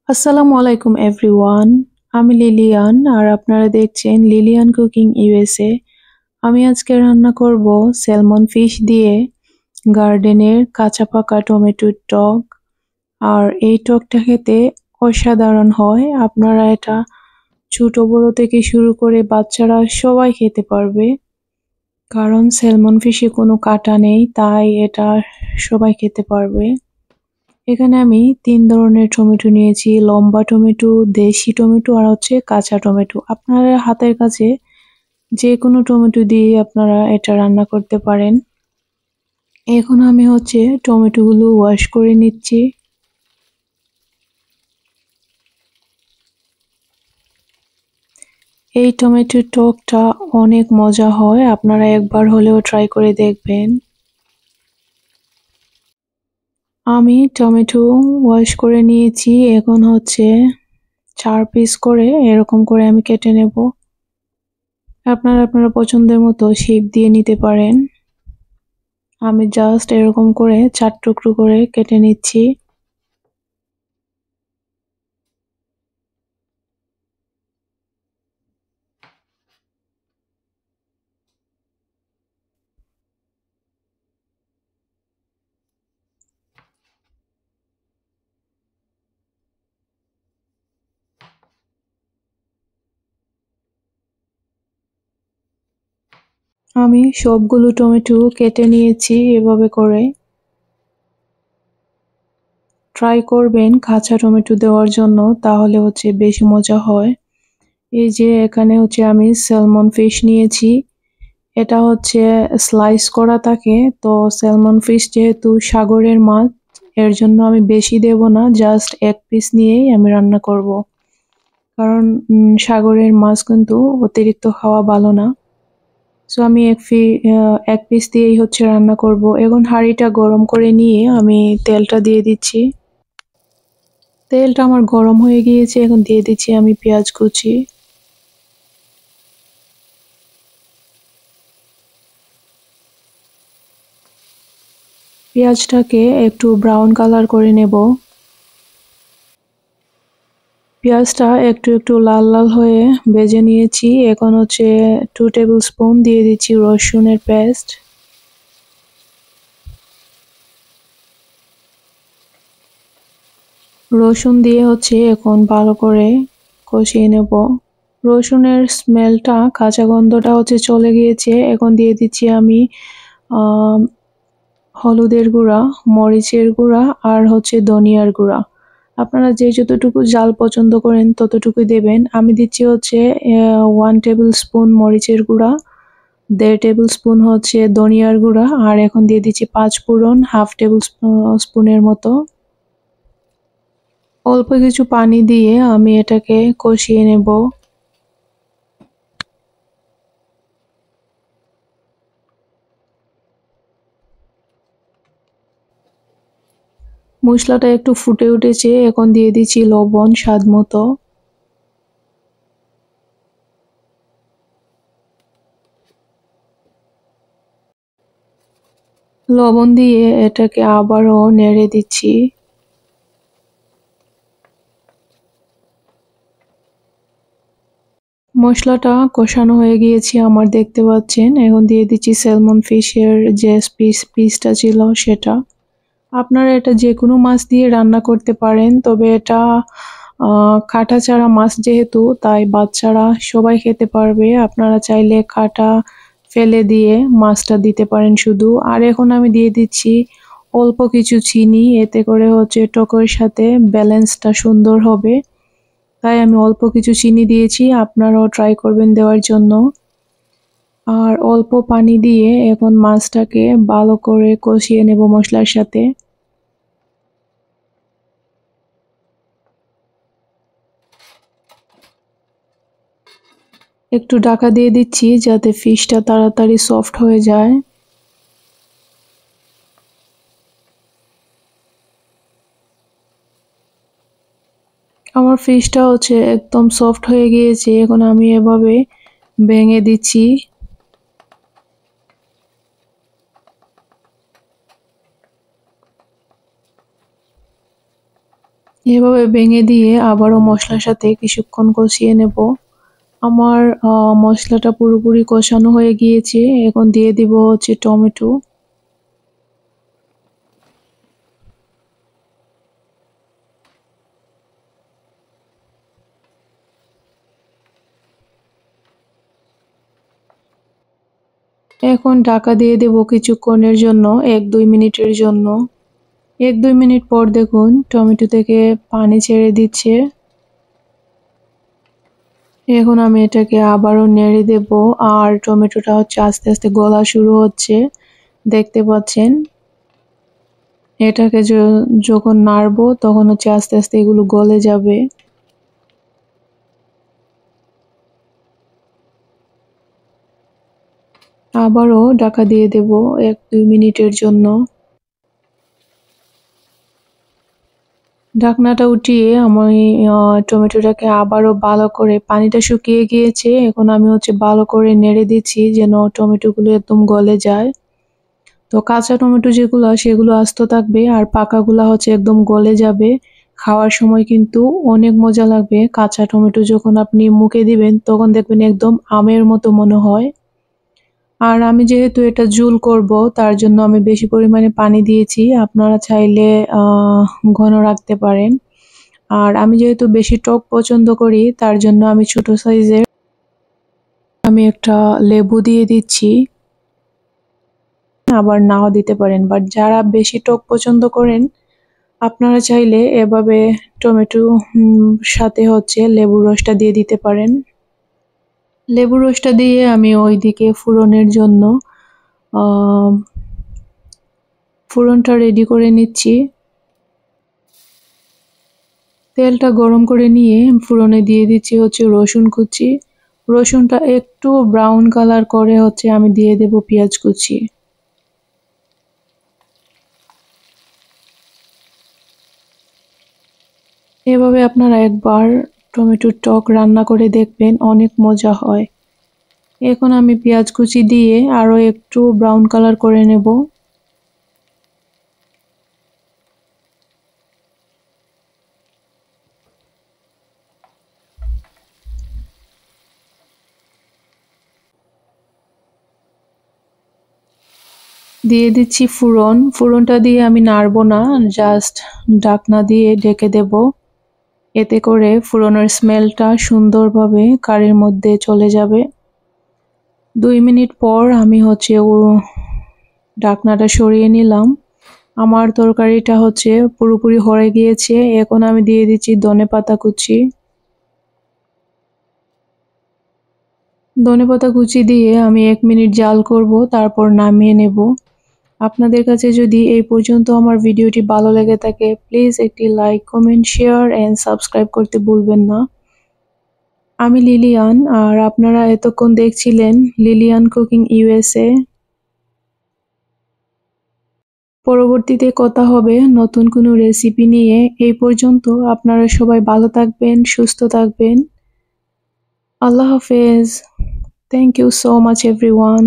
আসসালামু আলাইকুম এভরিওয়ান। আমি লিলিয়ান আর আপনারা দেখছেন লিলিয়ান কুকিং ইউএসএ। আমি আজকে রান্না করব স্যালমন ফিশ দিয়ে গার্ডেনের কাঁচা পাকা টমেটোর টক। আর এই টকটা খেতে অসাধারণ হয়। আপনারা এটা ছোট বড় থেকে শুরু করে বাচ্চারা সবাই খেতে পারবে, কারণ স্যালমন ফিশে কোনো কাঁটা নেই, তাই এটা সবাই খেতে পারবে। এখানে আমি ৩ ধরনের টমেটো নিয়েছি। লম্বা টমেটো, দেশি টমেটো আর হচ্ছে কাঁচা টমেটো। আপনারা হাতের কাছে যেকোনো টমেটো দিয়ে আপনারা এটা রান্না করতে পারেন। এখন আমি হচ্ছে টমেটোগুলো ওয়াশ করে নিচ্ছি। এই টমেটোর টকটা অনেক মজা হয়, আপনারা একবার হলেও ট্রাই করে দেখবেন। আমি টমেটো ওয়াশ করে নিয়েছি। এখন হচ্ছে ৪ পিস করে এরকম করে আমি কেটে নেব। আপনারা আপনার পছন্দের মতো শেপ দিয়ে নিতে পারেন। আমি জাস্ট এরকম করে ৪ টুকরো করে কেটে নিচ্ছি। আমি সবগুলো টমেটো কেটে নিয়েছি এভাবে করে। ট্রাই করবেন কাঁচা টমেটো দেওয়ার জন্য, তাহলে হচ্ছে বেশি মজা হয়। এই যে এখানে হচ্ছে আমি স্যালমন ফিশ নিয়েছি। এটা হচ্ছে স্লাইস করা থাকে। তো স্যালমন ফিশ যেহেতু সাগরের মাছ, এর জন্য আমি বেশি দেব না, জাস্ট ১ পিস নিয়েই আমি রান্না করব। কারণ সাগরের মাছ কিন্তু অতিরিক্ত খাওয়া ভালো না। সো আমি ১ পিস দিয়েই হচ্ছে রান্না করব। এখন হাঁড়িটা গরম করে নিয়ে আমি তেলটা দিয়ে দিচ্ছি। তেলটা আমার গরম হয়ে গিয়েছে, এখন দিয়ে দিচ্ছি আমি পেঁয়াজ কুচি। পেঁয়াজটাকে একটু ব্রাউন কালার করে নেব। পেঁয়াজটা একটু একটু লাল লাল হয়ে ভেজে নিয়েছি। এখন হচ্ছে 2 টেবিল স্পুন দিয়ে দিচ্ছি রসুনের পেস্ট। রসুন দিয়ে হচ্ছে এখন ভালো করে কষিয়ে নেব। রসুনের স্মেলটা, কাঁচা গন্ধটা হচ্ছে চলে গিয়েছে। এখন দিয়ে দিচ্ছি আমি আম হলুদের গুঁড়া, মরিচের গুঁড়া আর হচ্ছে ধনিয়ার গুঁড়া। আপনারা যে যতটুকু ঝাল পছন্দ করেন ততটুকুই দেবেন। আমি দিচ্ছি হচ্ছে 1 টেবিল স্পুন মরিচের গুঁড়া, ১.৫ টেবিল স্পুন হচ্ছে ধনিয়ার গুঁড়া আর এখন দিয়ে দিচ্ছি ৫ ফোড়ন, 1/2 টেবিল স্পুনের মতো। অল্প কিছু পানি দিয়ে আমি এটাকে কষিয়ে নেব। মশলাটা একটু ফুটে উঠেছে, এখন দিয়ে দিচ্ছি লবণ স্বাদ মতো। লবণ দিয়ে এটাকে আবারও নেড়ে দিচ্ছি। মশলাটা কষানো হয়ে গিয়েছে আমার, দেখতে পাচ্ছেন। এখন দিয়ে দিচ্ছি স্যালমন ফিশের যে পিসটা ছিল সেটা। আপনারা এটা যেকোনো মাছ দিয়ে রান্না করতে পারেন, তবে এটা কাঁটা ছাড়া মাছ যেহেতু, তাই বাচ্চারা সবাই খেতে পারবে। আপনারা চাইলে কাঁটা ফেলে দিয়ে মাছটা দিতে পারেন শুধু। আর এখন আমি দিয়ে দিচ্ছি অল্প কিছু চিনি, এতে করে হচ্ছে টকের সাথে ব্যালেন্সটা সুন্দর হবে। তাই আমি অল্প কিছু চিনি দিয়েছি, আপনারাও ট্রাই করবেন দেওয়ার জন্য। আর অল্প পানি দিয়ে এখন মাছটাকে ভালো করে কষিয়ে নেব মশলার সাথে। একটু ঢাকা দিয়ে দিচ্ছি যাতে ফিশটা তাড়াতাড়ি সফট হয়ে যায়। আমার ফিশটা হচ্ছে একদম সফট হয়ে গিয়েছে। এখন আমি এভাবে ভেঙে দিচ্ছি। এভাবে ভেঙে দিয়ে আবারও মশলার সাথে কিছুক্ষণ কষিয়ে নেব। আমার মশলাটা পুরোপুরি কষানো হয়ে গিয়েছে। এখন দিয়ে দিব হচ্ছে টমেটো। এখন ঢাকা দিয়ে দেব কিছুক্ষণের জন্য, 1-2 মিনিটের জন্য। 1-2 মিনিট পর দেখুন টমেটো থেকে পানি ছেড়ে দিচ্ছে। এখন আমি এটাকে আবারও নেড়ে দেব, আর টমেটোটা হচ্ছে আস্তে আস্তে গলা শুরু হচ্ছে, দেখতে পাচ্ছেন। এটাকে যখন নাড়বো তখন হচ্ছে আস্তে আস্তে এগুলো গলে যাবে। আবারও ঢাকা দিয়ে দেব 1-2 মিনিটের জন্য। ঢাকনাটা উঠিয়ে আমি টমেটোটাকে আবারও ভালো করে, পানিটা শুকিয়ে গিয়েছে, এখন আমি হচ্ছে ভালো করে নেড়ে দিচ্ছি যেন টমেটোগুলো একদম গলে যায়। তো কাঁচা টমেটো যেগুলো সেগুলো আস্ত থাকবে, আর পাকাগুলা হচ্ছে একদম গলে যাবে। খাওয়ার সময় কিন্তু অনেক মজা লাগবে। কাঁচা টমেটো যখন আপনি মুখে দিবেন তখন দেখবেন একদম আমের মতো মনে হয়। আর আমি যেহেতু এটা ঝোল করব তার জন্য আমি বেশি পরিমাণে পানি দিয়েছি। আপনারা চাইলে ঘন রাখতে পারেন। আর আমি যেহেতু বেশি টক পছন্দ করি তার জন্য আমি ছোট সাইজের আমি একটা লেবু দিয়ে দিচ্ছি। আবার নাও দিতে পারেন, বাট যারা বেশি টক পছন্দ করেন আপনারা চাইলে এভাবে টমেটো সাথে হচ্ছে লেবুর রসটা দিয়ে দিতে পারেন। লেবুর রসটা দিয়ে আমি ওইদিকে ফোড়নের জন্য ফোড়নটা রেডি করে নিচ্ছি। তেলটা গরম করে নিয়ে ফোড়নে দিয়ে দিচ্ছি হচ্ছে রসুন কুচি। রসুনটা একটু ব্রাউন কালার করে হচ্ছে আমি দিয়ে দেব পেঁয়াজ কুচি। এভাবে আপনারা একবার টমেটোর টক রান্না করে দেখবেন, অনেক মজা হয়। এখন আমি পেঁয়াজ কুচি দিয়ে আরো একটু ব্রাউন কালার করে নেব। দিয়ে দিচ্ছি ফোড়ন। ফোড়নটা দিয়ে আমি নাড়বো না, জাস্ট ঢাকনা দিয়ে ঢেকে দেব। এতে করে ফোড়নের স্মেলটা সুন্দরভাবে কারির মধ্যে চলে যাবে। 2 মিনিট পর আমি হচ্ছে ঢাকনাটা সরিয়ে নিলাম। আমার তরকারিটা হচ্ছে পুরোপুরি হয়ে গিয়েছে। এখন আমি দিয়ে দিচ্ছি ধনেপাতা কুচি। ধনেপাতা কুচি দিয়ে আমি 1 মিনিট জাল করব, তারপর নামিয়ে নেব। আপনাদের কাছে যদি এই পর্যন্ত আমার ভিডিওটি ভালো লেগে থাকে প্লিজ একটি like, comment, share and subscribe করতে ভুলবেন না। আমি লিলিয়ান, আর আপনারা এতক্ষণ দেখছিলেন লিলিয়ান কুকিং ইউএসএ। পরবর্তীতে কথা হবে নতুন কোনো রেসিপি নিয়ে। এই পর্যন্ত আপনারা সবাই ভালো থাকবেন, সুস্থ থাকবেন। আল্লাহ হাফেজ। Thank you so much everyone.